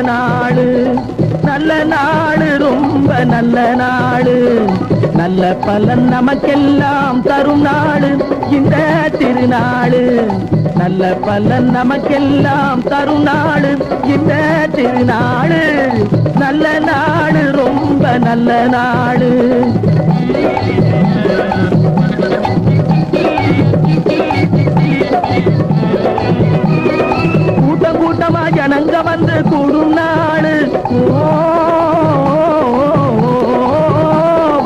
நாடு, நல்ல நாடு, ரொம்ப நல்ல நாடு. நல்ல பலன் நமக்கெல்லாம் தரும் நாடு இந்த திருநாடு. நல்ல பலன் நமக்கெல்லாம் தரும் நாடு இந்த திருநாடு. நல்ல நாடு, ரொம்ப நல்ல நாடு. கூட்டம் கூட்டமா ஜனங்க வந்து கூடும் நாடு,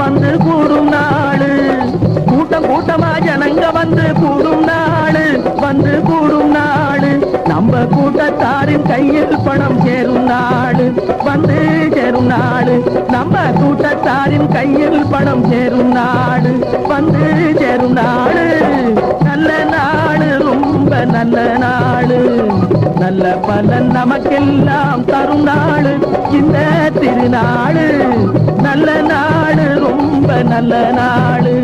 வந்து கூடும் நாடு. கூட்டம் கூட்டமா ஜனங்க வந்து கூடும் நாடு, வந்து கூடும் நாடு. நம்ம கூட்டத்தாரின் கையில் பணம் சேரும் நாடு, வந்து சேரும் நாடு. நம்ம கூட்டத்தாரின் கையில் பணம் சேரும் நாடு, வந்து சேரும் நாடு. நல்ல நாடு, ரொம்ப நல்ல நாடு. நல்ல பலன் நமக்கெல்லாம் தரும் நாடு இந்த திருநாடு. நல்ல நாடு, ரொம்ப நல்ல நாடு.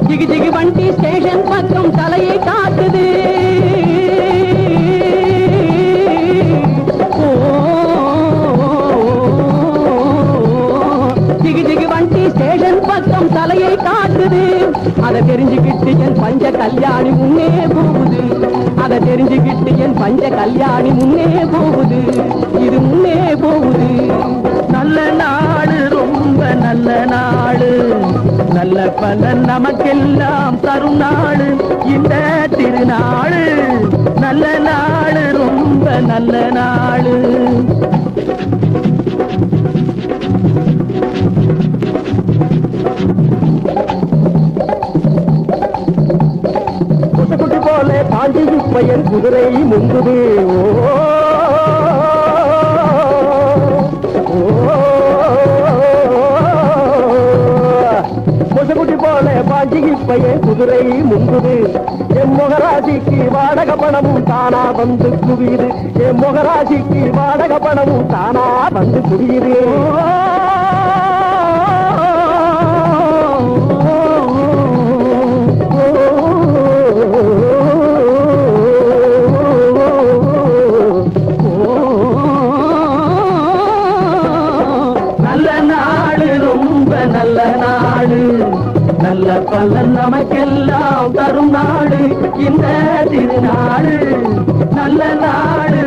ஜிகி ஜிகி வண்டி ஸ்டேஷன் பக்கம் தலையை காட்டுது. ஜிகி ஜிகி வண்டி ஸ்டேஷன் பக்கம் தலையை காட்டுது. அதை தெரிஞ்சுக்கிட்டு என் பஞ்ச கல்யாணி முன்னே போகுது. அதை தெரிஞ்சுக்கிட்டு என் பஞ்ச கல்யாணி முன்னே போகுது. இது முன்னே போகுது. நல்ல நாடு, ரொம்ப நல்ல நாடு. நல்ல பலன் நமக்கெல்லாம் தரும் நாடு இந்த திருநாடு. நல்ல நாடு, ரொம்ப நல்ல நாடு. குட்டி போல பாஞ்சி பையன் குதிரை முங்குது. குட்டி போல பாஞ்சிக்கு பையன் குதிரை முங்குது. என் முகராசிக்கு வாடக பணமும் தானா வந்து குவியுது. என் முகராசிக்கு வாடக பணமும் தானா வந்து குவியுது. நல்ல நாடு, ரொம்ப நல்ல நாடு. நல்ல பலன் நமக்கெல்லாம் தரும் நாடு இந்த திருநாடு. நல்ல நாடு,